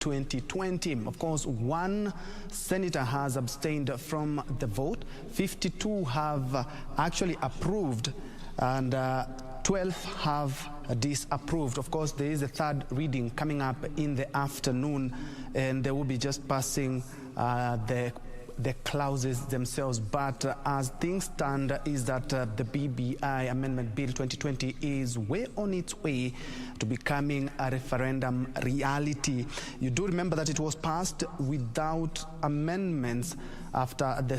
2020. Of course, one senator has abstained from the vote. 52 have actually approved, and 12 have disapproved. Of course, there is a third reading coming up in the afternoon, and they will be just passing the clauses themselves. But as things stand, is that the BBI Amendment Bill 2020 is way on its way to becoming a referendum reality. You do remember that it was passed without amendments after the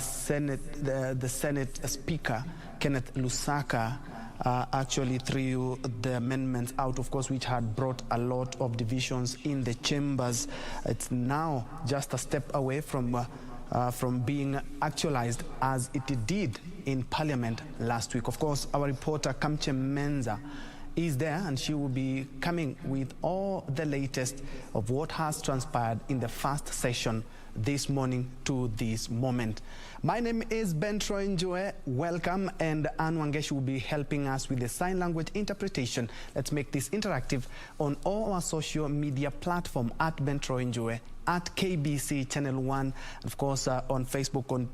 Senate Speaker, Kenneth Lusaka, actually threw the amendments out, of course, which had brought a lot of divisions in the chambers. It's now just a step away from being actualized as it did in Parliament last week. Of course, our reporter Kamche Menza is there, and she will be coming with all the latest of what has transpired in the first session this morning to this moment. My name is Ben Troy Njue. Welcome, and Anne Wangeshi will be helping us with the sign language interpretation. Let's make this interactive on all our social media platform at Ben Troy Njue, at KBC Channel 1, and of course on Facebook, on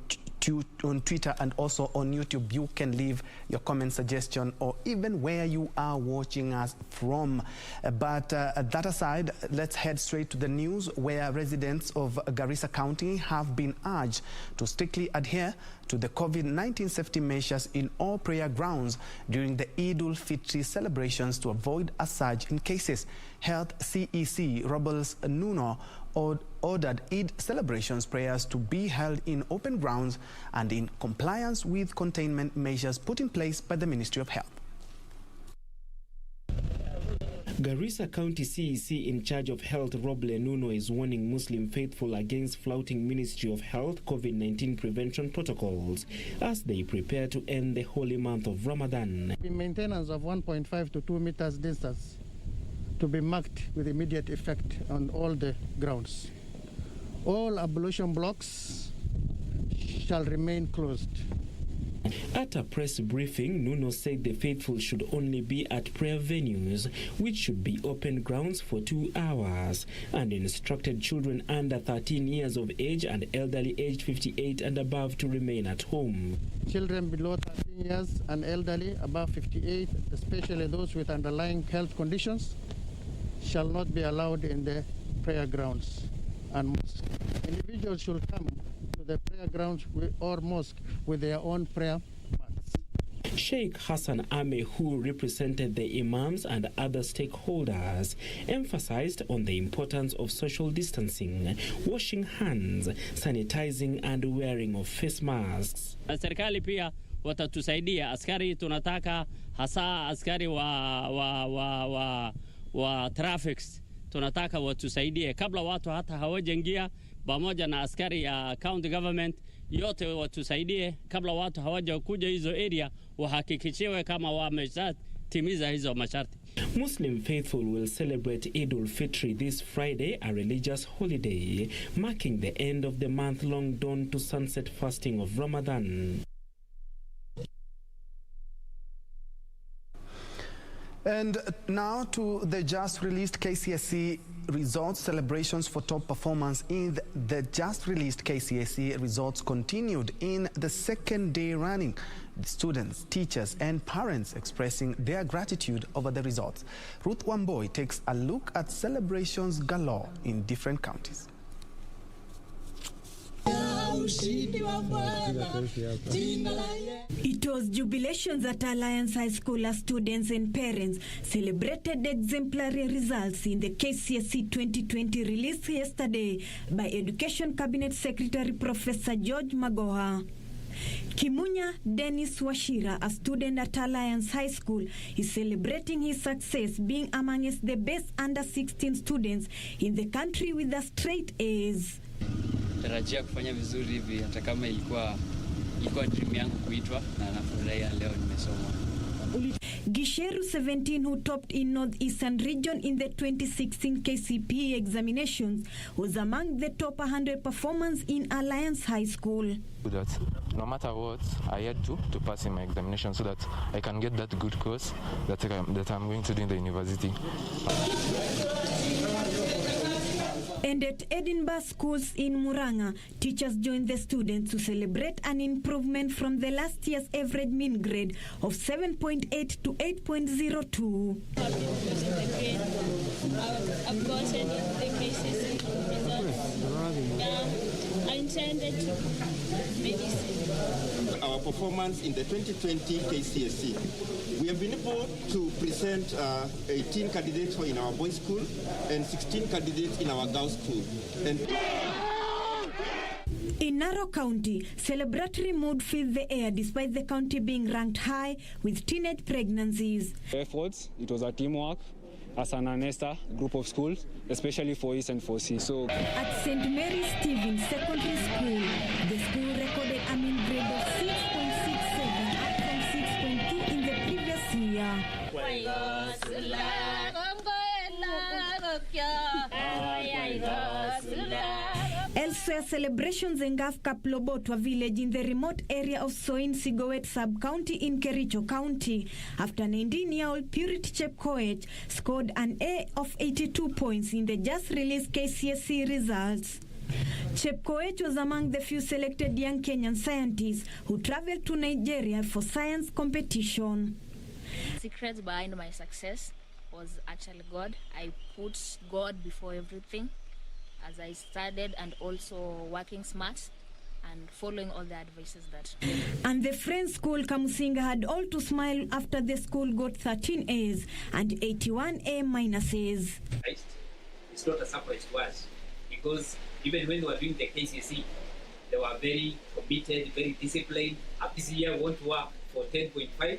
Twitter, and also on YouTube. You can leave your comment, suggestion, or even where you are watching us from. But that aside, let's head straight to the news, where residents of Garissa County have been urged to strictly adhere to the COVID-19 safety measures in all prayer grounds during the Eid ul-Fitr celebrations to avoid a surge in cases. Health CEC Robles Nuno ordered Eid celebrations prayers to be held in open grounds and in compliance with containment measures put in place by the Ministry of Health. Garissa County CEC in charge of health, Roble Nuno, is warning Muslim faithful against flouting Ministry of Health COVID-19 prevention protocols as they prepare to end the holy month of Ramadan. The maintenance of 1.5 to 2 meters distance to be marked with immediate effect on all the grounds. All ablution blocks shall remain closed. At a press briefing, Nuno said the faithful should only be at prayer venues, which should be open grounds for 2 hours, and instructed children under 13 years of age and elderly aged 58 and above to remain at home. Children below 13 years and elderly above 58, especially those with underlying health conditions, shall not be allowed in the prayer grounds and mosques. Individuals should come to the prayer grounds or mosque with their own prayer mats. Sheikh Hassan Ame, who represented the imams and other stakeholders, emphasized on the importance of social distancing, washing hands, sanitizing and wearing of face masks. Serikali pia watatusaidia. Askari tunataka, hasa askari wa traffics tunataka watusaidie kabla watu hata hawajaingia, pamoja na askari ya county government yote watusaidie kabla watu hawaja kuja hizo area, wahakikishiwe kama wameshatimiza hizo masharti. Muslim faithful will celebrate Eid ul-Fitr this Friday, a religious holiday marking the end of the month-long dawn to sunset fasting of Ramadan. And now to the just released KCSE results. Celebrations for top performance in the just released KCSE results continued in the second day running. Students, teachers and parents expressing their gratitude over the results. Ruth Wamboy takes a look at celebrations galore in different counties. It was jubilations at Alliance High School as students and parents celebrated exemplary results in the KCSE 2020 released yesterday by Education Cabinet Secretary Professor George Magoha. Kimunya Dennis Washira, a student at Alliance High School, is celebrating his success being amongst the best under 16 students in the country with a straight A's. Tarajia kufanya vizuri hivi hata kama ilikuwa dream yangu kuitwa, na nafurahia leo nimesoma. Gisheru 17, who topped in Northeastern region in the 2016 KCPE examinations, was among the top 100 performers in Alliance High School. That no matter what, I had to pass in my examination so that I can get that good course that I'm going to do in the university. And at Edinburgh schools in Muranga, teachers joined the students to celebrate an improvement from the last year's average mean grade of 7.8 to 8.02. I've gotten the KCSE results. I intended to medicine. Our performance in the 2020 KCSE. We have been able to present 18 candidates in our boys' school and 16 candidates in our girls' school. And in Narok County, celebratory mood filled the air despite the county being ranked high with teenage pregnancies. Efforts, it was a teamwork as an ANESTA group of schools, especially for East and for C. So at St. Mary's Stephen Secondary School, the school recorded a mean grade of 6.67, up from 6.2 in the previous year. Elsewhere, celebrations in Kaplobotua village in the remote area of Soin Sigowet sub-county in Kericho County after 19-year-old Purity Chepkoech scored an A of 82 points in the just-released KCSE results. Chepkoech was among the few selected young Kenyan scientists who traveled to Nigeria for science competition. The secret behind my success was actually God. I put God before everything as I studied and also working smart and following all the advices that. And the Friends School Kamusinga had all to smile after the school got 13 A's and 81 A minuses. It's not a surprise to us because even when they were doing the KCSE, they were very committed, very disciplined. This year we want to work for 10.5.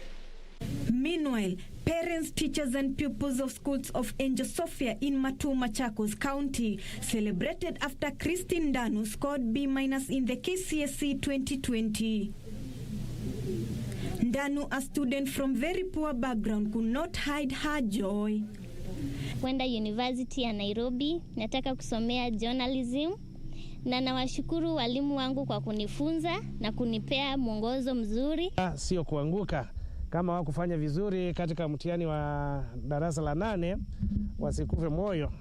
Meanwhile, parents, teachers and pupils of schools of Angel Sophia in Matu, Machakos County celebrated after Christine Danu scored B- in the KCSE 2020. Danu, a student from very poor background, could not hide her joy. Kwenda University ya Nairobi, nataka kusomea journalism na nawashukuru walimu wangu kwa kunifunza na kunipea mwongozo mzuri. Sio kuanguka. Kama wakufanya vizuri katika mtihani wa darasa la 8, wasikufe moyo,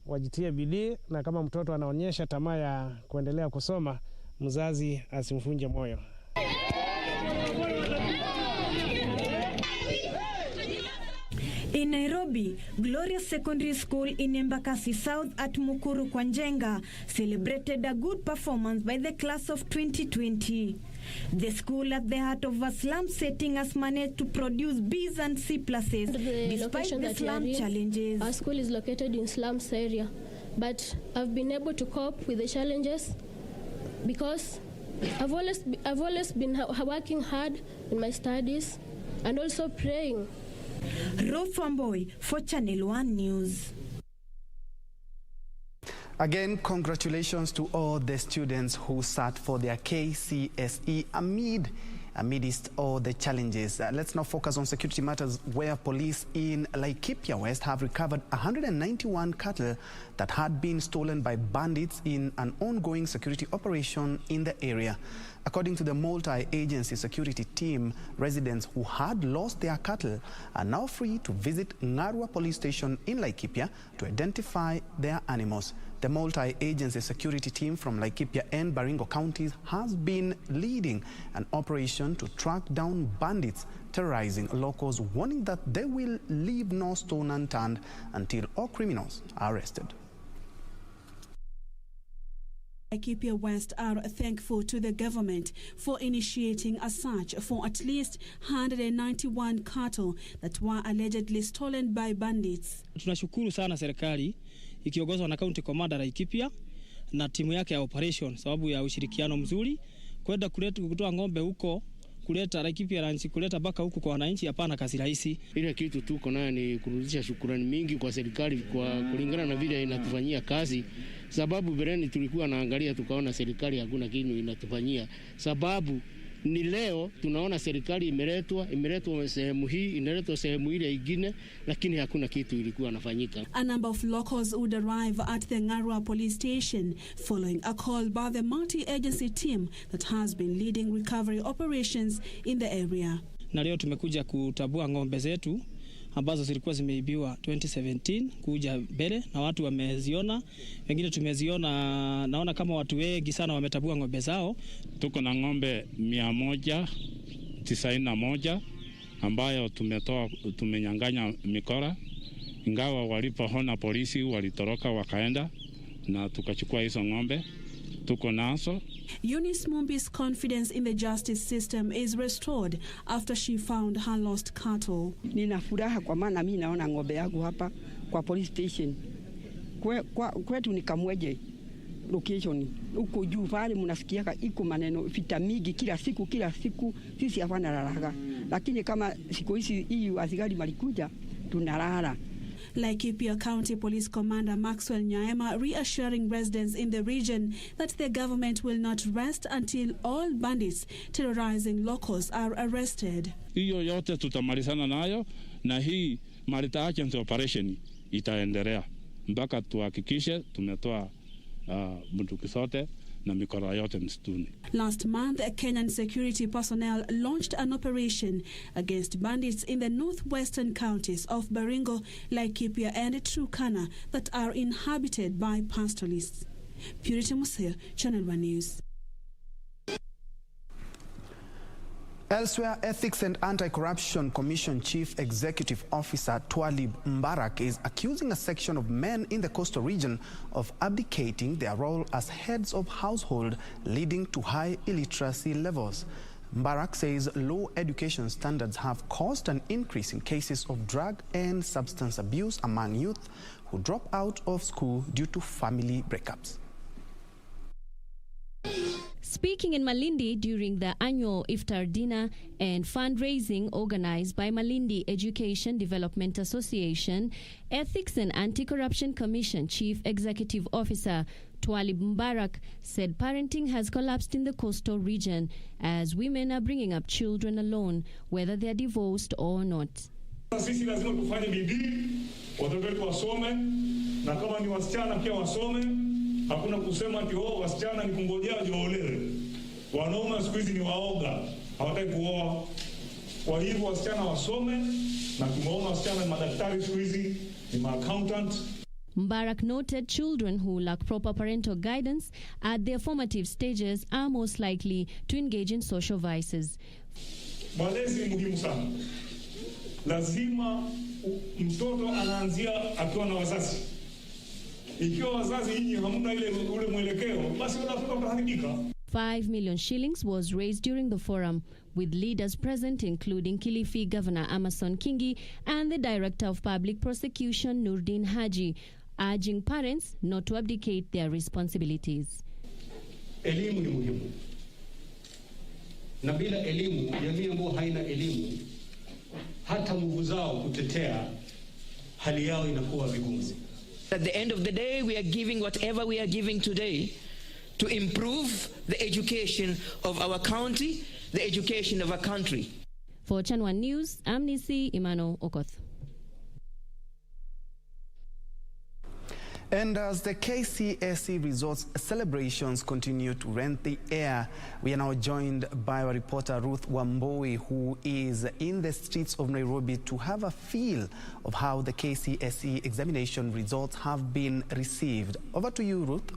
wajitie bidii, na kama mtoto anaonyesha tamaa ya kuendelea kusoma, mzazi asimfunje moyo. In Nairobi, Glorious Secondary School in Embakasi South at Mukuru Kwanjenga celebrated a good performance by the class of 2020. The school at the heart of a slum setting has managed to produce B's and C pluses despite the slum challenges. Our school is located in slums area, but I've been able to cope with the challenges because I've always been working hard in my studies and also praying. Ruth Wamboy for Channel 1 News. Again, congratulations to all the students who sat for their KCSE amidst all the challenges. Let's now focus on security matters, where police in Laikipia West have recovered 191 cattle that had been stolen by bandits in an ongoing security operation in the area. According to the multi-agency security team, residents who had lost their cattle are now free to visit Ngarua police station in Laikipia to identify their animals. The multi-agency security team from Laikipia and Baringo counties has been leading an operation to track down bandits terrorizing locals, warning that they will leave no stone unturned until all criminals are arrested. Laikipia West are thankful to the government for initiating a search for at least 191 cattle that were allegedly stolen by bandits. Tunashukuru sana serikali ikiongozwa na County Commander Laikipia na timu yake ya operation, sababu ya ushirikiano mzuri kwenda kutoa ng'ombe huko, kuleta Laikipia ranch, kuleta baka huko kwa wananchi. Hapana kazi rahisi. Ile kitu tuko nayo ni kurudisha shukrani mingi kwa serikali kwa kulingana na vile inatufanyia kazi, sababu bereni tulikuwa naangalia tukaona serikali hakuna kitu inatufanyia, sababu ni leo tunaona serikali imeletwa sehemu hii, inaletwa sehemu ile nyingine, lakini hakuna kitu ilikuwa nafanyika. A number of locals would arrive at the Ngarua police station following a call by the multi-agency team that has been leading recovery operations in the area. Na leo tumekuja kutabua ng'ombe zetu ambazo zilikuwa zimeibiwa 2017 kuja mbele na watu wameziona, wengine tumeziona. Naona kama watu wengi sana wametabua ng'ombe zao. Tuko na ng'ombe 191 ambayo tumenyang'anya mikora, ingawa walipoona polisi walitoroka wakaenda na tukachukua hizo ng'ombe. Tuko nazo. Eunice Mumbi's confidence in the justice system is restored after she found her lost cattle. Nina furaha kwa maana mimi naona ng'ombe yangu hapa kwa police station. Kwetu ni Kamweje location. Huko juu pale mnasikia iko maneno vita mingi kila siku sisi hapana lalaga. Lakini kama siku hizi hii askari malikuja tunalala. Laikipia County Police Commander Maxwell Nyaema reassuring residents in the region that the government will not rest until all bandits terrorizing locals are arrested. Hiyo yote tutamalizana nayo, na hii Marita Agent Operation itaendelea mpaka tuhakikishe tumetoa bunduki zote na mikora yote msituni. Last month, Kenyan security personnel launched an operation against bandits in the northwestern counties of Baringo, Laikipia and Turkana that are inhabited by pastoralists. Purity Museo, Channel 1 News. Elsewhere, Ethics and Anti-Corruption Commission Chief Executive Officer Twalib Mbarak is accusing a section of men in the coastal region of abdicating their role as heads of household, leading to high illiteracy levels. Mbarak says low education standards have caused an increase in cases of drug and substance abuse among youth who drop out of school due to family breakups. Speaking in Malindi during the annual Iftar dinner and fundraising organized by Malindi Education Development Association, Ethics and Anti-Corruption Commission Chief Executive Officer Twalib Mbarak said parenting has collapsed in the coastal region as women are bringing up children alone, whether they are divorced or not. Sisi lazima tufanye bidii, watoto wetu wasome, na kama ni wasichana pia wasome. Hakuna kusema ati wasichana ni kungojea waolewe. Wanaume siku hizi ni waoga, hawataki kuoa. Kwa hivyo wasichana wasome, na tumeona wasichana ni madaktari siku hizi, ni accountant. Mbarak noted children who lack proper parental guidance at their formative stages are most likely to engage in social vices. Malezi ni muhimu sana. Lazima mtoto anaanzia akiwa na wazazi. Ikiwa wazazi nyinyi hamna ule mwelekeo, basi wanafunga kuharibika. 5 million shillings was raised during the forum, with leaders present including Kilifi Governor Amason Kingi and the Director of Public Prosecution Nurdin Haji, urging parents not to abdicate their responsibilities. Elimu ni muhimu. Na bila elimu, jamii ambayo haina elimu, hata nguvu zao kutetea hali yao inakuwa vigumu. At the end of the day, we are giving whatever we are giving today to improve the education of our county, the education of our country. For Channel 1 News, I'm Nisi Imano Okoth. And as the KCSE results celebrations continue to rent the air, we are now joined by our reporter Ruth Wamboi, who is in the streets of Nairobi to have a feel of how the KCSE examination results have been received. Over to you, Ruth.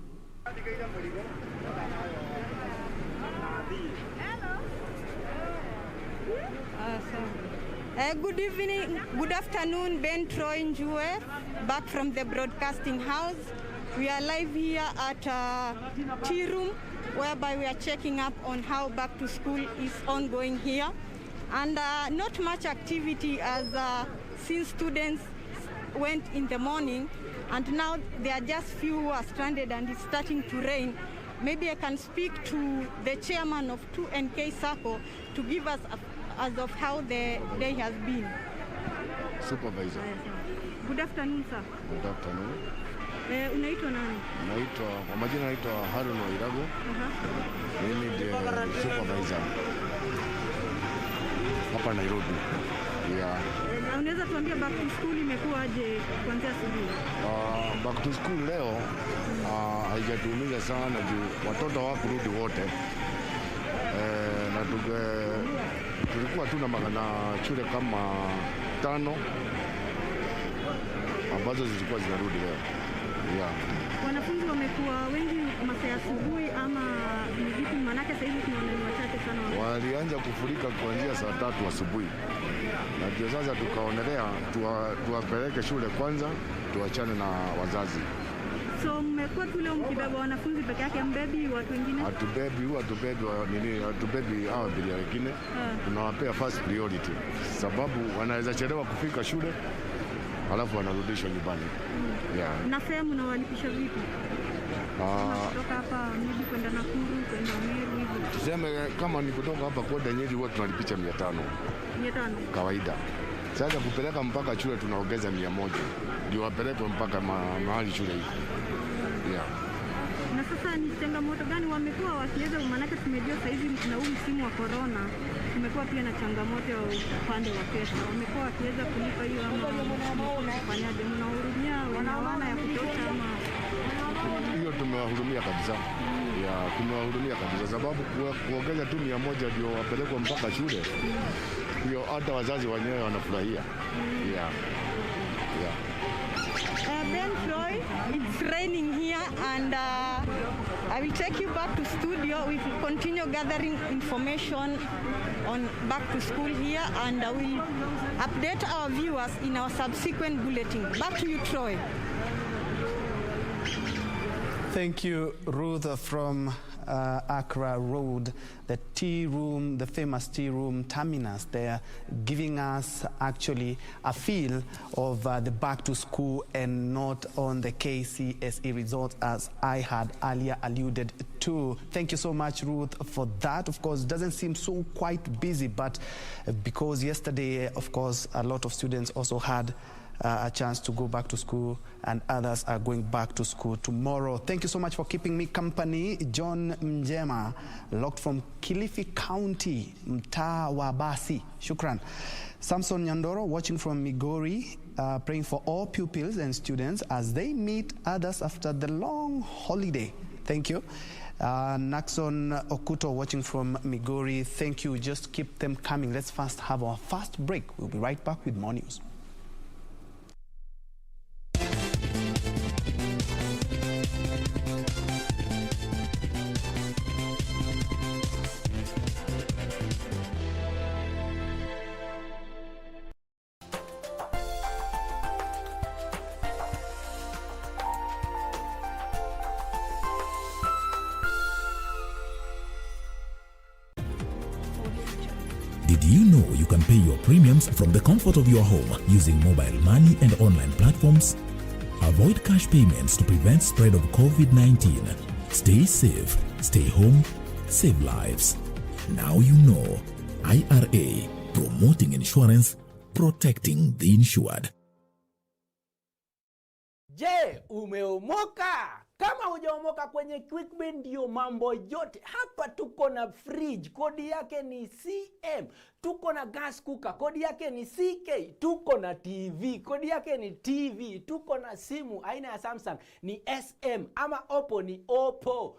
Good evening, good afternoon, Ben Troy Njue, back from the broadcasting house. We are live here at tea room, whereby we are checking up on how back to school is ongoing here. And not much activity as since students went in the morning, and now there are just few who are stranded and it's starting to rain. Maybe I can speak to the chairman of 2NK Sacco to give us as of how the day has been. Supervisor. Good afternoon, sir. Good afternoon. Unaitwa nani? Kwa majina naitwa Harun Wairago. Mimi ndiye supervisor hapa Nairobi. Yeah. Unaweza tuambia back to school imekuwaje kuanzia asubuhi? Back to school leo haijatuumiza sana juu watoto hawakurudi wote. Na tulikuwa tu na shule kama 500 ambazo zilikuwa zinarudi leo. Yeah. Wanafunzi wamekuwa wengi masaa asubuhi ama ni vipi? Manake sasa hivi tunaona ni wachache sana. Walianza kufurika kuanzia saa 3 asubuhi. Na ndio sasa tukaonelea tuwapeleke shule kwanza, tuachane na wazazi. So mmekuwa tu leo mkibeba wanafunzi peke yake, mbebi watu wengine? Hatubebi hao abiria wengine. Tunawapea first priority sababu wanaweza chelewa kufika shule alafu wanarudishwa nyumbani. Yeah. Na sehemu mnawalipisha vipi? Kutoka hapa maybe kwenda Nakuru, kwenda Meru hivi. Tuseme kama ni kutoka hapa kwenda Nyeri huwa tunalipisha 500. 500 kawaida. Sasa kupeleka mpaka shule tunaongeza 100. Ndio wapelekwe mpaka mahali shule iko. Yeah. Na sasa ni changamoto gani wamekuwa wakiweza? Maanake tumejua sasa hivi na huu msimu wa corona tumekuwa pia na changamoto ya upande wa pesa. Wamekuwa wakiweza kulipa hiyo ama kufanyaje? Mnahurumia wana ya kutosha ama? Hiyo tumewahurumia kabisa. Yeah, tumewahurumia kabisa sababu kuongeza tu 100 ndio wapelekwe mpaka shule. Hiyo hata wazazi wenyewe wanafurahia. Yeah. Yeah. Ben Troy, it's raining here and I will take you back to studio. We will continue gathering information on back to school here and I will update our viewers in our subsequent bulletin. Back to you, Troy. Thank you, Ruth, from Accra Road, the tea room, the famous tea room terminus there, giving us actually a feel of the back to school and not on the KCSE results as I had earlier alluded to. Thank you so much, Ruth, for that. Of course, it doesn't seem so quite busy, but because yesterday, of course, a lot of students also had a chance to go back to school and others are going back to school tomorrow. Thank you so much for keeping me company. John Mjema, locked from Kilifi County, mtaa wa Basi. Shukran. Samson Nyandoro, watching from Migori, praying for all pupils and students as they meet others after the long holiday. Thank you. Naxon Okuto, watching from Migori, thank you. Just keep them coming. Let's first have our first break. We'll be right back with more news. Did you know you can pay your premiums from the comfort of your home using mobile money and online platforms? Avoid cash payments to prevent spread of COVID-19. Stay safe, stay home, save lives. Now you know. IRA, promoting insurance, protecting the insured. Je, umeomoka? Kama hujaomoka kwenye QuickBin ndio mambo yote. Hapa tuko na fridge, kodi yake ni CM. Tuko na gas cooker, kodi yake ni CK. Tuko na TV, kodi yake ni TV. Tuko na simu aina ya Samsung ni SM ama Oppo ni Oppo.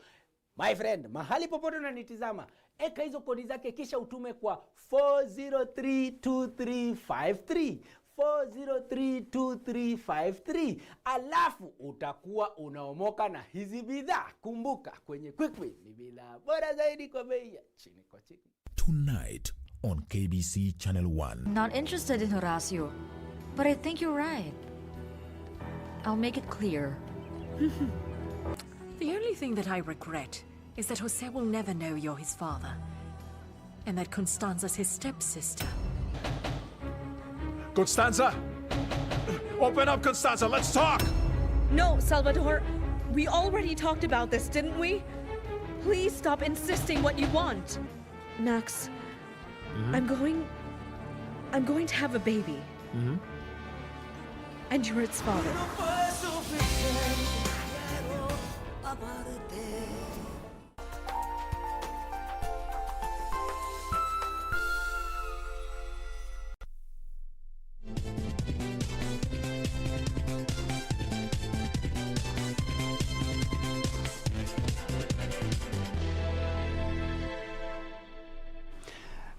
My friend, mahali popote unanitizama, eka hizo kodi zake kisha utume kwa 4032353. 4032353. Alafu utakuwa unaomoka na hizi bidhaa. Kumbuka kwenye QuickBin ni bidhaa bora zaidi kwa bei ya chini kwa chini. Tonight on KBC Channel 1. Not interested in Horacio, but I think you're right. I'll make it clear. The only thing that I regret is that Jose will never know you're his father, and that Constanza's his stepsister. Constanza! Open up, Constanza, let's talk! No, Salvador. We already talked about this, didn't we? Please stop insisting what you want. Max, I'm going to have a baby. And you're its father.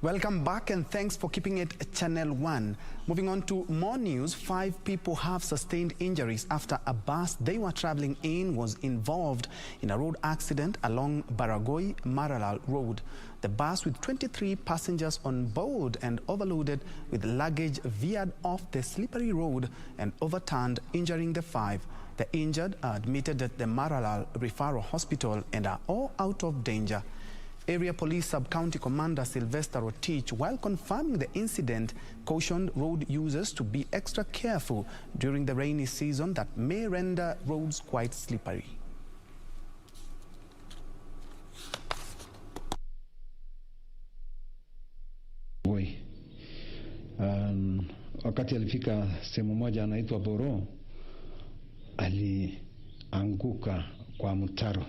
Welcome back and thanks for keeping it Channel 1. Moving on to more news, 5 people have sustained injuries after a bus they were traveling in was involved in a road accident along BARAGOI Maralal Road. The bus with 23 passengers on board and overloaded with luggage veered off the slippery road and overturned, injuring the 5. The injured are admitted at the Maralal Referral Hospital and are all out of danger. Area Police Sub-County Commander Sylvester Rotich, while confirming the incident, cautioned road users to be extra careful during the rainy season that may render roads quite slippery. Wakati alifika sehemu moja anaitwa Boro, alianguka kwa mtaro.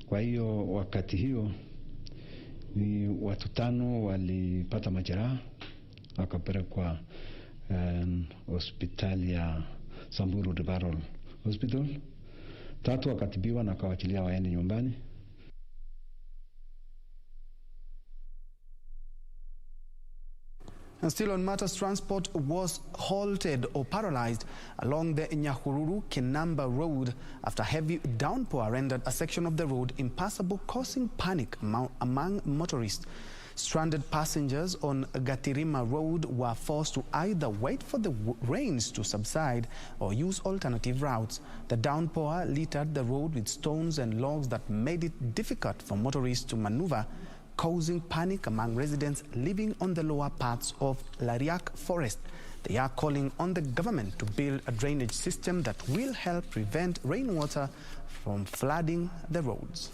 Kwa hiyo wakati hiyo ni watu 5 walipata majeraha, wakapelekwa hospitali ya Samburu Referral Hospital. 3 wakatibiwa na kawachilia waende nyumbani. And still on matters, transport was halted or paralyzed along the Nyahururu-Kinamba Road after heavy downpour rendered a section of the road impassable, causing panic among motorists. Stranded passengers on Gatirima Road were forced to either wait for the rains to subside or use alternative routes. The downpour littered the road with stones and logs that made it difficult for motorists to maneuver, causing panic among residents living on the lower parts of Lariak Forest. They are calling on the government to build a drainage system that will help prevent rainwater from flooding the roads.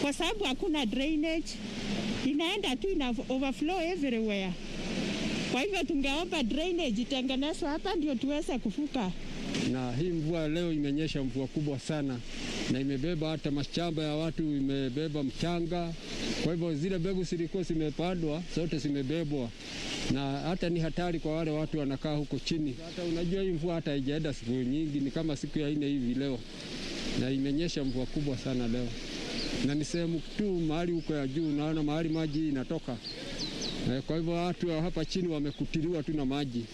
Kwa sababu hakuna drainage, inaenda tu ina overflow everywhere. Kwa hivyo tungeomba drainage itengenezwe hapa ndio tuweze kufuka. Na hii mvua leo imenyesha mvua kubwa sana na imebeba hata mashamba ya watu, imebeba mchanga. Kwa hivyo zile mbegu zilikuwa zimepandwa zote zimebebwa, na hata ni hatari kwa wale watu wanakaa huko chini. Hata unajua hii mvua hata haijaenda siku nyingi, ni kama siku ya 4 hivi leo, na imenyesha mvua kubwa sana leo. Na ni sehemu tu mahali huko ya juu, naona mahali maji inatoka. Kwa hivyo watu hapa chini wamekutiliwa tu na maji.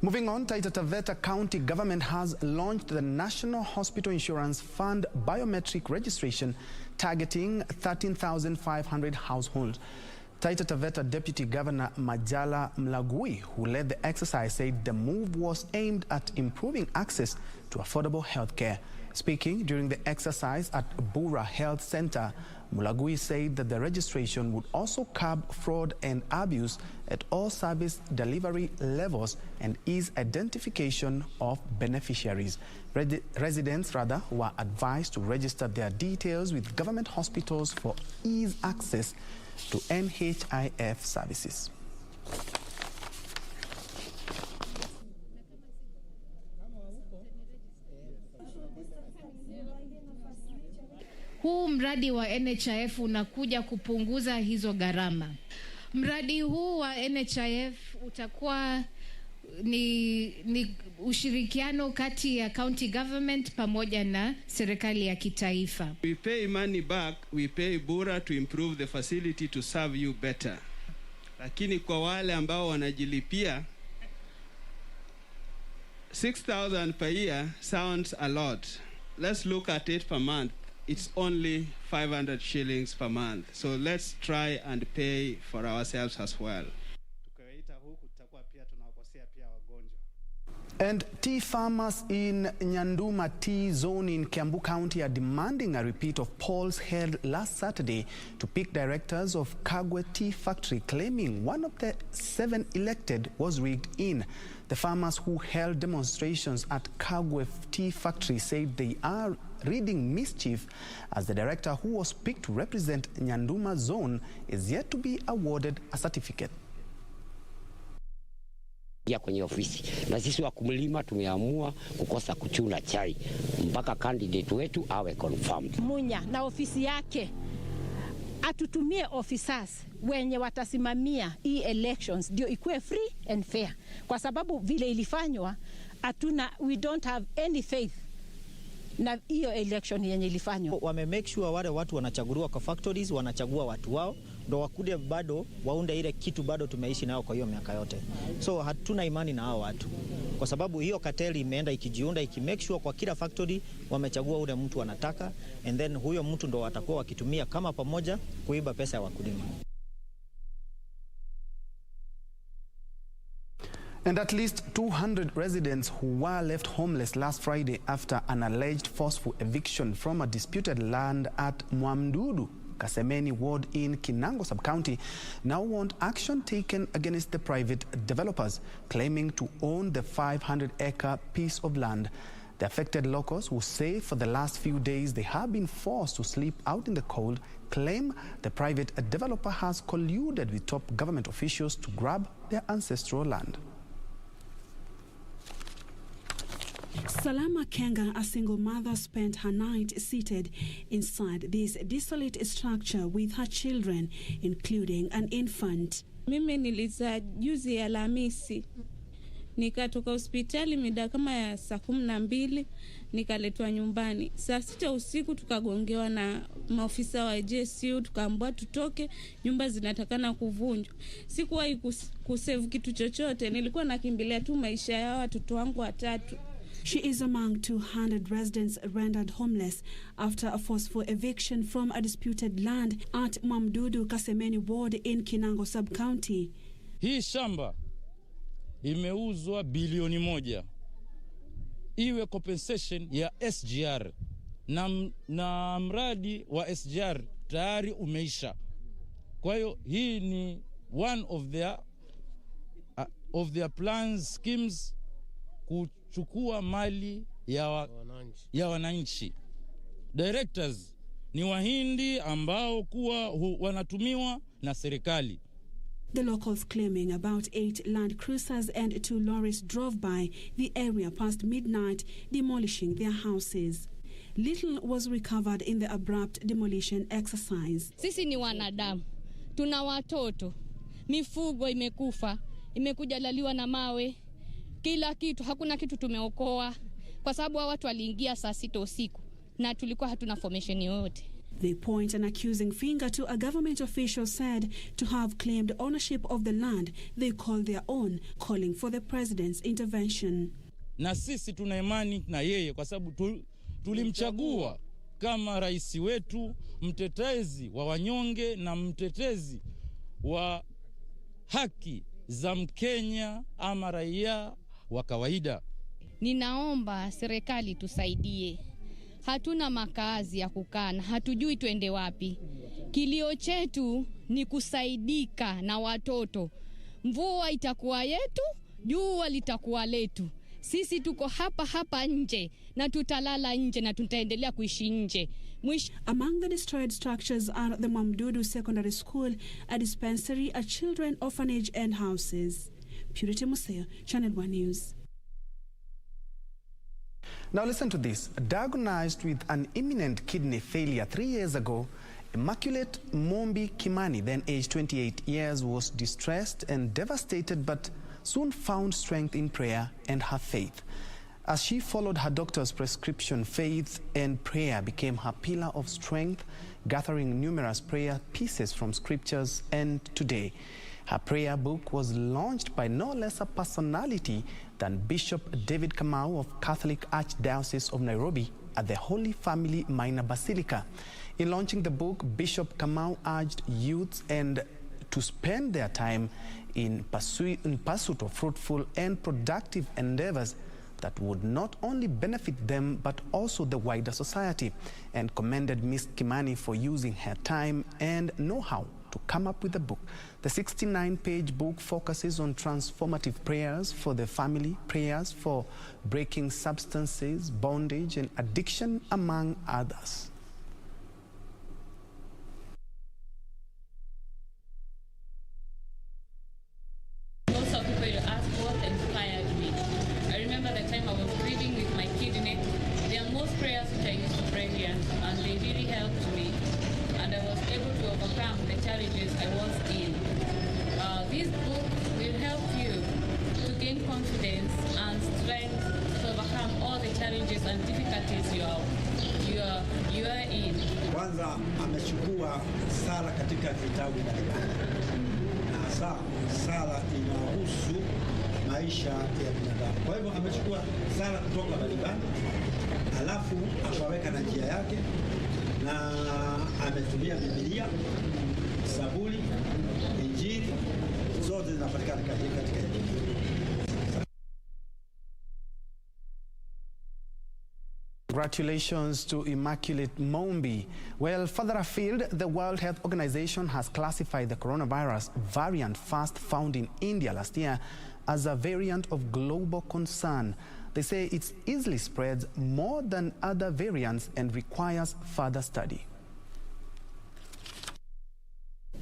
Moving on, Taita Taveta County Government has launched the National Hospital Insurance Fund biometric registration targeting 13,500 households. Taita Taveta Deputy Governor Majala Mlagui, who led the exercise, said the move was aimed at improving access to affordable health care. Speaking during the exercise at Bura Health Center, Mulagui said that the registration would also curb fraud and abuse at all service delivery levels and ease identification of beneficiaries. Residents were advised to register their details with government hospitals for ease access to NHIF services. Huu mradi wa NHIF unakuja kupunguza hizo gharama. Mradi huu wa NHIF utakuwa ni ushirikiano kati ya county government pamoja na serikali ya kitaifa. We pay money back, we pay Bura to improve the facility to serve you better. Lakini kwa wale ambao wanajilipia 6,000 per year sounds a lot. Let's look at it per month. It's only 500 shillings per month. So let's try and pay for ourselves as well. And tea farmers in Nyanduma Tea Zone in Kiambu County are demanding a repeat of polls held last Saturday to pick directors of Kagwe Tea Factory, claiming one of the 7 elected was rigged in. The farmers who held demonstrations at Kagwe Tea Factory said they are reading mischief as the director who was picked to represent Nyanduma Zone is yet to be awarded a certificate. Ya kwenye ofisi na sisi wa kumlima tumeamua kukosa kuchuna chai mpaka candidate wetu awe confirmed. Munya na ofisi yake atutumie officers wenye watasimamia elections ndio ikuwe free and fair, kwa sababu vile ilifanywa we don't have any faith na hiyo election yenye ilifanywa. Wame make sure wale watu wanachaguliwa kwa factories, wanachagua watu wao, ndo wakude bado waunde ile kitu bado tumeishi nao kwa hiyo miaka yote. So hatuna imani na hao watu, kwa sababu hiyo cartel imeenda ikijiunda, make sure kwa kila factory wamechagua ule mtu wanataka, and then huyo mtu ndo watakuwa wakitumia kama pamoja kuiba pesa ya wakulima. And at least 200 residents who were left homeless last Friday after an alleged forceful eviction from a disputed land at Mwamdudu, Kasemeni ward in Kinango sub-county, now want action taken against the private developers claiming to own the 500-acre piece of land. The affected locals, who say for the last few days they have been forced to sleep out in the cold, claim the private developer has colluded with top government officials to grab their ancestral land. Salama Kenga, a single mother, spent her night seated inside this desolate structure with her children, including an infant. Mimi nilizaa juzi ya Alhamisi. Nikatoka hospitali mida kama ya saa 12, nikaletwa nyumbani. Saa 6 usiku tukagongewa na maofisa wa JSU, tukaambiwa tutoke, nyumba zinatakana kuvunjwa. Sikuwahi kusave kitu chochote, nilikuwa nakimbilia tu maisha ya watoto wangu watatu. She is among 200 residents rendered homeless after a forceful eviction from a disputed land at Mwamdudu, Kasemeni ward in Kinango sub-county. Hii shamba imeuzwa bilioni 1. Iwe compensation ya SGR na mradi wa SGR tayari umeisha. Kwa hiyo hii ni one of their plans, schemes kuchukua mali ya wananchi. Directors ni Wahindi ambao kuwa wanatumiwa na serikali. The locals claiming about 8 land cruisers and 2 lorries drove by the area past midnight, demolishing their houses. Little was recovered in the abrupt demolition exercise. Sisi ni wanadamu, tuna watoto, mifugo imekufa, imekuja laliwa na mawe, kila kitu, hakuna kitu tumeokoa kwa sababu watu waliingia saa 6 usiku na tulikuwa hatuna formation yoyote. They point an accusing finger to a government official said to have claimed ownership of the land they call their own, calling for the president's intervention. Na sisi tuna imani na yeye kwa sababu tulimchagua kama rais wetu, mtetezi wa wanyonge na mtetezi wa haki za Mkenya ama raia wa kawaida. Ninaomba serikali tusaidie. Hatuna makazi ya kukaa na hatujui tuende wapi. Kilio chetu ni kusaidika na watoto. Mvua itakuwa yetu, jua litakuwa letu. Sisi tuko hapa nje na tutalala nje na tutaendelea kuishi nje. Among the destroyed structures are the Mwamdudu Secondary School, a dispensary, a children orphanage and houses. Purity Museo, Channel 1 News. Now listen to this. Diagnosed with an imminent kidney failure 3 years ago, Immaculate Mombi Kimani, then aged 28 years, was distressed and devastated, but soon found strength in prayer and her faith. As she followed her doctor's prescription, faith and prayer became her pillar of strength, gathering numerous prayer pieces from scriptures, and today, her prayer book was launched by no less a personality than Bishop David Kamau of Catholic Archdiocese of Nairobi at the Holy Family Minor Basilica. In launching the book, Bishop Kamau urged youths to spend their time in pursuit of fruitful and productive endeavors that would not only benefit them but also the wider society, and commended Ms. Kimani for using her time and know-how to come up with the book. The 69-page book focuses on transformative prayers for the family, prayers for breaking substances, bondage, and addiction, among others. Lots of people ask what inspired me. I remember the time I was grieving with my kidney. There are most prayers which I used to pray here, and they really helped me. And I was able to overcome the challenges I was in. This book will help you to gain confidence and strength to overcome all the challenges and difficulties difficulties you are in. Kwanza amechukua sala katika vitabu mbalimbali, na hasa sala inahusu maisha ya binadamu. Kwa hivyo amechukua sala kutoka mbalimbali, alafu akaweka na njia yake, na ametumia Biblia, Zaburi, Injili, zote zinapatikana katika Biblia. Congratulations to Immaculate Mombi. Well, further afield, the World Health Organization has classified the coronavirus variant first found in India last year as a variant of global concern. They say it easily spreads more than other variants and requires further study.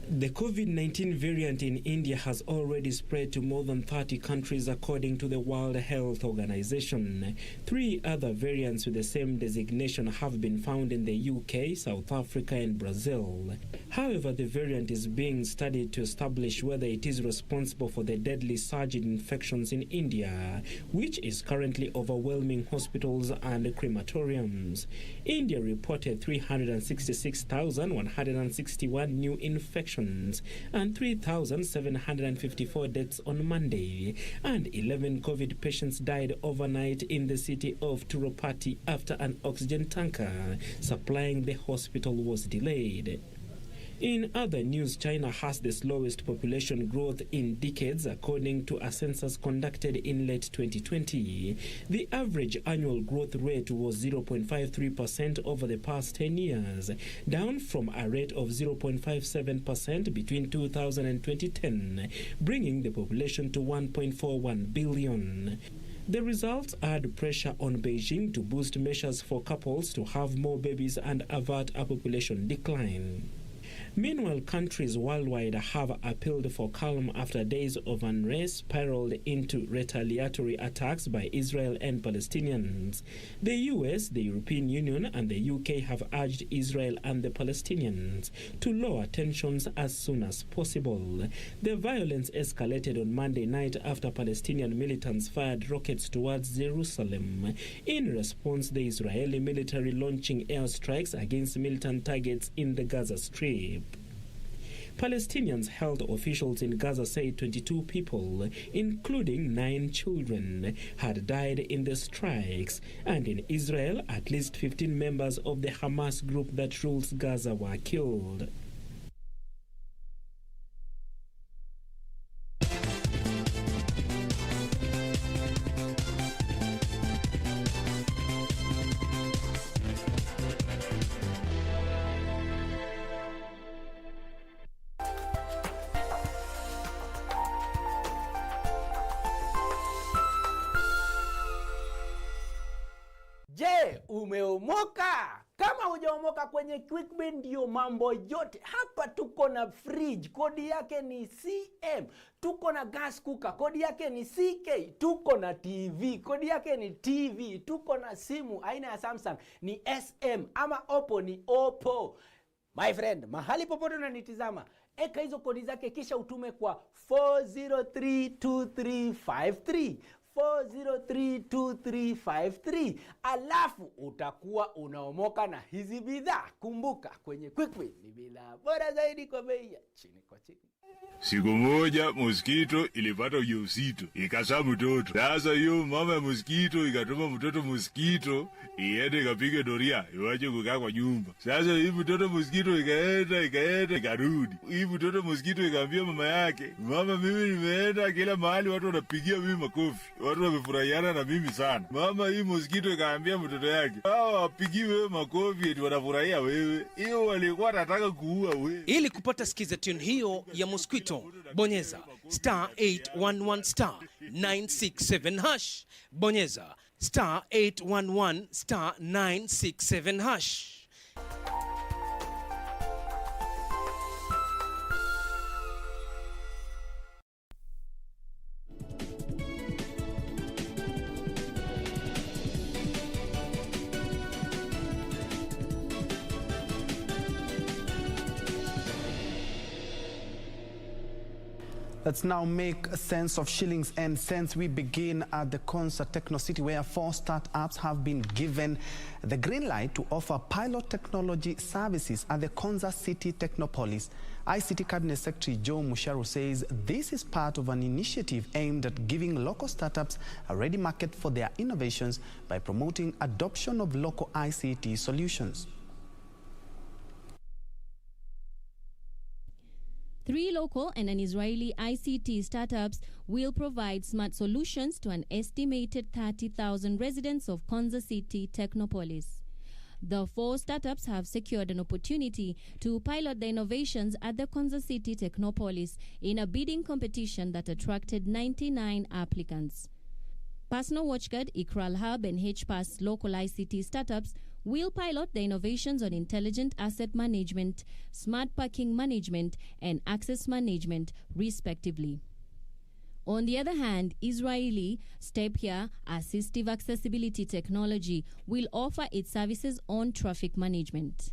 The COVID-19 variant in India has already spread to more than 30 countries according to the World Health Organization. 3 other variants with the same designation have been found in the UK, South Africa and Brazil. However, the variant is being studied to establish whether it is responsible for the deadly surge in infections in India, which is currently overwhelming hospitals and crematoriums. India reported 366,161 new infections and 3,754 deaths on Monday, and 11 COVID patients died overnight in the city of Tirupati after an oxygen tanker supplying the hospital was delayed. In other news, China has the slowest population growth in decades, according to a census conducted in late 2020. The average annual growth rate was 0.53% over the past 10 years, down from a rate of 0.57% between 2000 and 2010, bringing the population to 1.41 billion. The results add pressure on Beijing to boost measures for couples to have more babies and avert a population decline. Meanwhile, countries worldwide have appealed for calm after days of unrest spiraled into retaliatory attacks by Israel and Palestinians. The US, the European Union, and the UK have urged Israel and the Palestinians to lower tensions as soon as possible. The violence escalated on Monday night after Palestinian militants fired rockets towards Jerusalem. In response, the Israeli military launching airstrikes against militant targets in the Gaza Strip. Palestinian health officials in Gaza say 22 people, including 9 children, had died in the strikes, and in Israel, at least 15 members of the Hamas group that rules Gaza were killed. Je, umeomoka? Kama hujaomoka kwenye QuickBin ndio mambo yote. Hapa tuko na fridge, kodi yake ni CM. Tuko na gas cooker, kodi yake ni CK. Tuko na TV, kodi yake ni TV. Tuko na simu aina ya Samsung ni SM, ama Oppo ni Oppo. My friend, mahali popote unanitizama, eka hizo kodi zake kisha utume kwa 4032353. 4032353, alafu utakuwa unaomoka na hizi bidhaa. Kumbuka, kwenye QuickBin ni bidhaa bora zaidi kwa bei ya chini kwa chini. Siku moja mosquito ilipata ujauzito, ikazaa mtoto. Sasa hiyo mama ya mosquito ikatuma mtoto mosquito iende ikapige doria iwache kukaa kwa nyumba. Sasa hii mtoto mosquito ikaenda ikarudi. Hii mtoto mosquito ikaambia mama yake, mama, mimi nimeenda kila mahali watu wanapigia mimi makofi, watu wamefurahiana na mimi sana. Mama, hii mosquito ikaambia mtoto yake, hao wapigi wewe makofi eti wanafurahia wewe. Hiyo walikuwa wanataka kuua wewe. Ili kupata skiza tune hiyo ya mosquito, bonyeza *811 *967#. Bonyeza *811 *967#. Let's now make sense of shillings and cents. We begin at the Konza Techno City, where 4 startups have been given the green light to offer pilot technology services at the Konza City Technopolis. ICT Cabinet Secretary Joe Musharu says this is part of an initiative aimed at giving local startups a ready market for their innovations by promoting adoption of local ICT solutions. 3 local and an Israeli ICT startups will provide smart solutions to an estimated 30,000 residents of Konza City Technopolis. The 4 startups have secured an opportunity to pilot the innovations at the Konza City Technopolis in a bidding competition that attracted 99 applicants. Personal Watchguard, Ikral Hub and HPAS local ICT startups will pilot the innovations on intelligent asset management, smart parking management, and access management, respectively. On the other hand, Israeli Stepia Assistive Accessibility Technology will offer its services on traffic management.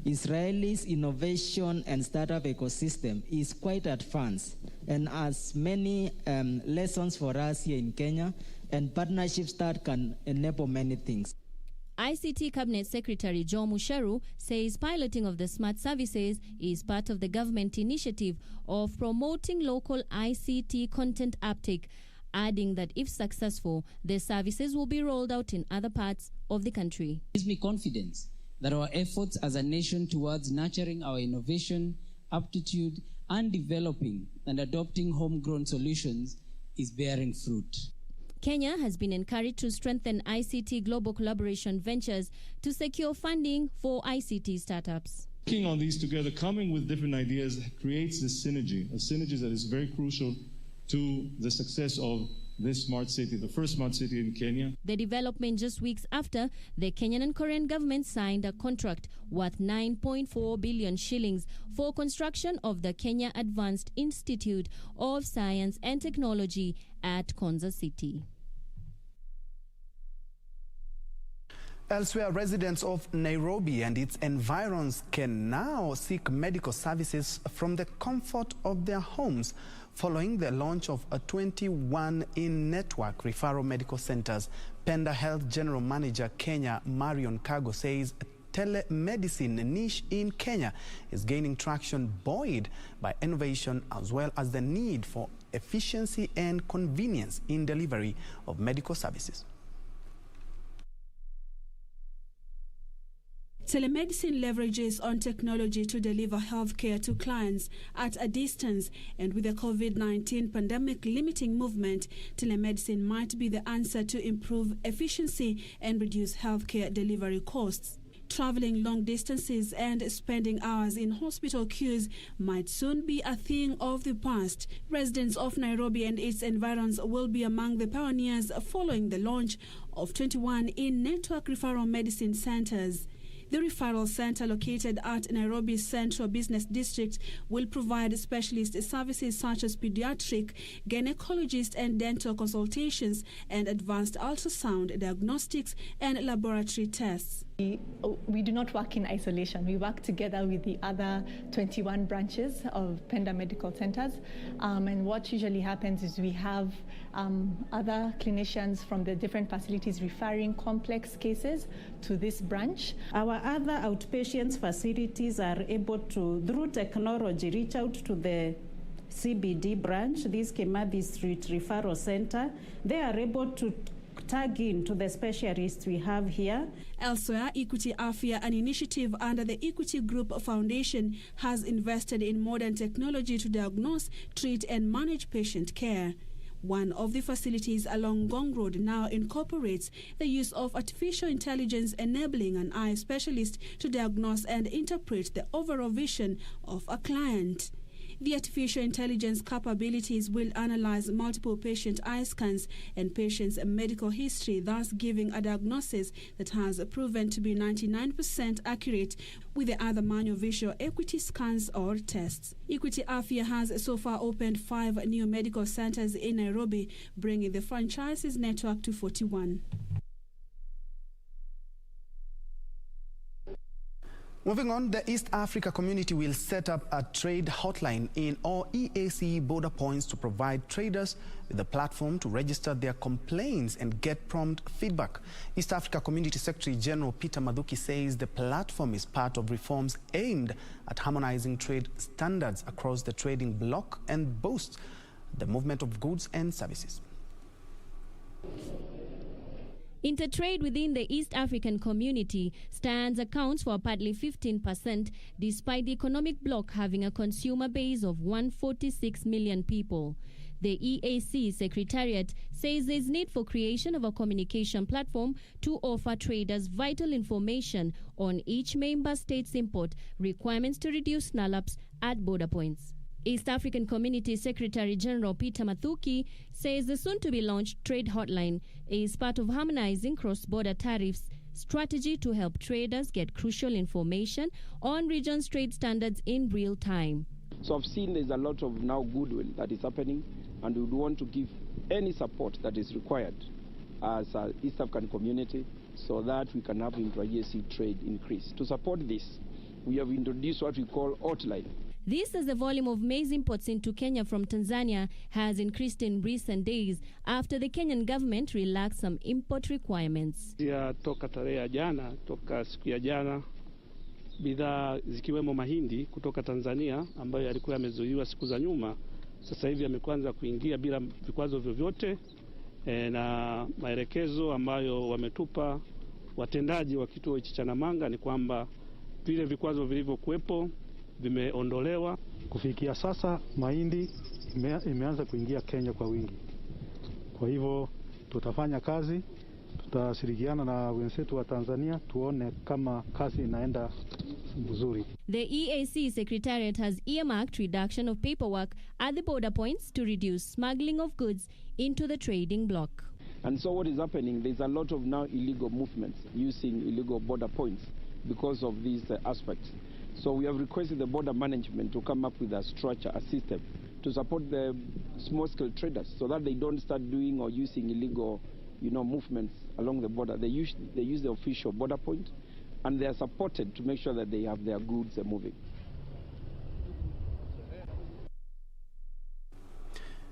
Israel's innovation and startup ecosystem is quite advanced and has many lessons for us here in Kenya, and partnerships that can enable many things. ICT Cabinet Secretary Joe Musharu says piloting of the smart services is part of the government initiative of promoting local ICT content uptake, adding that if successful, the services will be rolled out in other parts of the country. It gives me confidence that our efforts as a nation towards nurturing our innovation, aptitude, and developing and adopting homegrown solutions is bearing fruit. Kenya has been encouraged to strengthen ICT global collaboration ventures to secure funding for ICT startups. Working on these together, coming with different ideas, creates this synergy, a synergy that is very crucial to the success of this smart city, the first smart city in Kenya. The development just weeks after the Kenyan and Korean government signed a contract worth 9.4 billion shillings for construction of the Kenya Advanced Institute of Science and Technology at Konza City. Elsewhere, residents of Nairobi and its environs can now seek medical services from the comfort of their homes following the launch of a 21 in-network referral medical centers. Penda Health General Manager Kenya Marion Kago says telemedicine niche in Kenya is gaining traction, buoyed by innovation as well as the need for efficiency and convenience in delivery of medical services. Telemedicine leverages on technology to deliver healthcare to clients at a distance, and with the COVID-19 pandemic limiting movement, telemedicine might be the answer to improve efficiency and reduce healthcare delivery costs. Traveling long distances and spending hours in hospital queues might soon be a thing of the past. Residents of Nairobi and its environs will be among the pioneers following the launch of 21 in-network referral medicine centers. The referral center, located at Nairobi's Central Business District, will provide specialist services such as pediatric, gynecologist and dental consultations and advanced ultrasound diagnostics and laboratory tests. We do not work in isolation. We work together with the other 21 branches of Penda Medical Centers. And what usually happens is we have other clinicians from the different facilities referring complex cases to this branch. Our other outpatients facilities are able to, through technology, reach out to the CBD branch, this Kimathi Street Referral Center. They are able to tag in to the specialists we have here. Elsewhere, Equity Afya, an initiative under the Equity Group Foundation, has invested in modern technology to diagnose, treat and manage patient care. One of the facilities along Gong Road now incorporates the use of artificial intelligence, enabling an eye specialist to diagnose and interpret the overall vision of a client. The artificial intelligence capabilities will analyze multiple patient eye scans and patients' medical history, thus giving a diagnosis that has proven to be 99% accurate with the other manual visual acuity scans or tests. Equity Afya has so far opened 5 new medical centers in Nairobi, bringing the franchise's network to 41. Moving on, the East Africa community will set up a trade hotline in all EAC border points to provide traders with a platform to register their complaints and get prompt feedback. East Africa Community Secretary General Peter Mathuki says the platform is part of reforms aimed at harmonizing trade standards across the trading bloc and boosts the movement of goods and services. Intertrade within the East African community accounts for partly 15%, despite the economic bloc having a consumer base of 146 million people. The EAC Secretariat says there is need for creation of a communication platform to offer traders vital information on each member state's import requirements to reduce snarl-ups at border points. East African Community Secretary General Peter Mathuki says the soon-to-be-launched trade hotline is part of harmonizing cross-border tariffs strategy to help traders get crucial information on region's trade standards in real time. So I've seen there's a lot of now goodwill that is happening, and we would want to give any support that is required as an East African community so that we can have intra-EAC trade increase. To support this, we have introduced what we call hotline. This as the volume of maize imports into Kenya from Tanzania has increased in recent days after the Kenyan government relaxed some import requirements. Toka siku ya jana, bidhaa zikiwemo mahindi kutoka Tanzania ambayo yalikuwa yamezuiwa siku za nyuma, sasa hivi yamekuanza kuingia bila vikwazo vyovyote, na maelekezo ambayo wametupa watendaji wa kituo hichi cha Namanga ni kwamba vile vikwazo vilivyokuwepo vimeondolewa. Kufikia sasa mahindi imeanza kuingia Kenya kwa wingi. Kwa hivyo tutafanya kazi, tutashirikiana na wenzetu wa Tanzania tuone kama kazi inaenda vizuri. The EAC Secretariat has earmarked reduction of paperwork at the border points to reduce smuggling of goods into the trading bloc. And so what is happening, there's a lot of now illegal movements using illegal border points because of these aspects. So we have requested the border management to come up with a structure, a system to support the small-scale traders so that they don't start doing or using illegal, movements along the border. They use the official border point, and they are supported to make sure that they have their goods moving.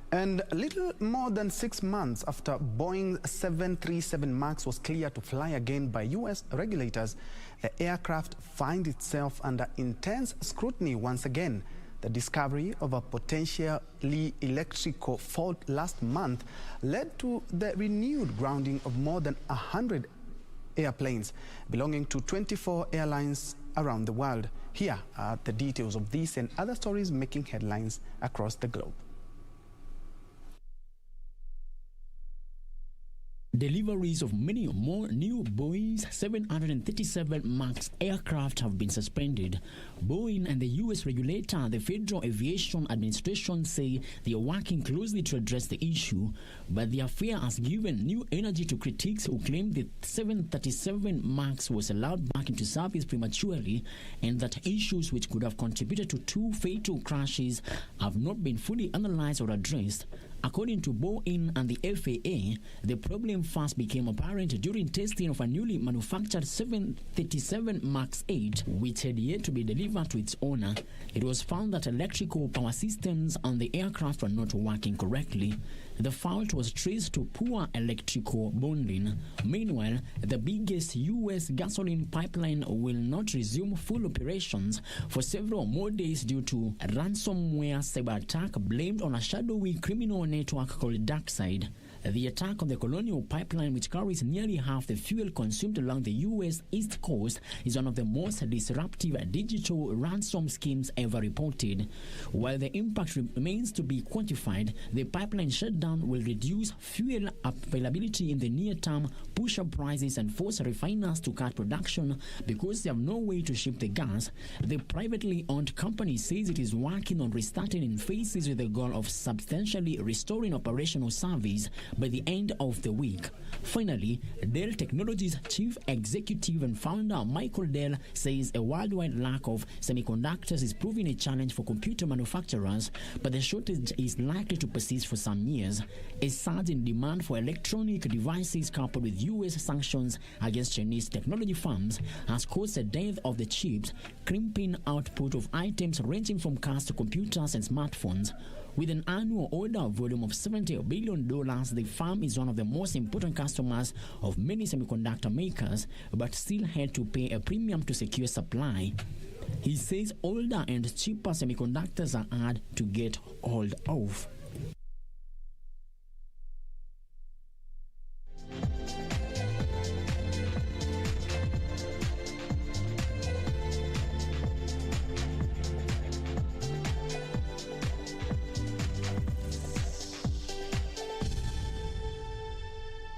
And a little more than 6 months after Boeing 737 MAX was cleared to fly again by U.S. regulators, the aircraft finds itself under intense scrutiny once again. The discovery of a potentially electrical fault last month led to the renewed grounding of more than 100 airplanes belonging to 24 airlines around the world. Here are the details of these and other stories making headlines across the globe. Deliveries of many more new Boeing 737 MAX aircraft have been suspended. Boeing and the U.S. regulator, the Federal Aviation Administration, say they are working closely to address the issue, but the affair has given new energy to critics who claim the 737 MAX was allowed back into service prematurely and that issues which could have contributed to 2 fatal crashes have not been fully analyzed or addressed. According to Boeing and the FAA, the problem first became apparent during testing of a newly manufactured 737 MAX 8, which had yet to be delivered to its owner. It was found that electrical power systems on the aircraft were not working correctly. The fault was traced to poor electrical bonding. Meanwhile, the biggest U.S. gasoline pipeline will not resume full operations for several more days due to a ransomware cyber attack blamed on a shadowy criminal network called DarkSide. The attack on the Colonial Pipeline, which carries nearly half the fuel consumed along the U.S. East Coast, is one of the most disruptive digital ransom schemes ever reported. While the impact remains to be quantified, the pipeline shutdown will reduce fuel availability in the near term, push up prices, and force refiners to cut production because they have no way to ship the gas. The privately owned company says it is working on restarting in phases with the goal of substantially restoring operational service by the end of the week. Finally, Dell Technologies Chief Executive and Founder Michael Dell says a worldwide lack of semiconductors is proving a challenge for computer manufacturers, but the shortage is likely to persist for some years. A surge in demand for electronic devices coupled with U.S. sanctions against Chinese technology firms has caused the death of the chips, crimping output of items ranging from cars to computers and smartphones. With an annual order volume of $70 billion, the firm is one of the most important customers of many semiconductor makers, but still had to pay a premium to secure supply. He says older and cheaper semiconductors are hard to get hold of.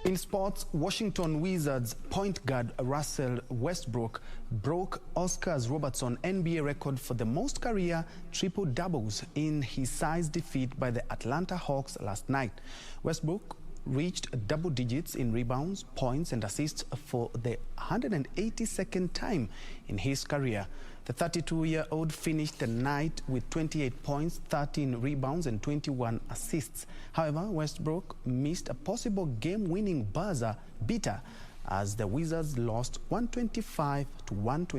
In sports, Washington Wizards point guard Russell Westbrook broke Oscar Robertson's NBA record for the most career triple-doubles in his size defeat by the Atlanta Hawks last night. Westbrook reached double digits in rebounds, points and assists for the 182nd time in his career. The 32-year-old finished the night with 28 points, 13 rebounds and 21 assists. However, Westbrook missed a possible game-winning buzzer beater as the Wizards lost 125 to 120.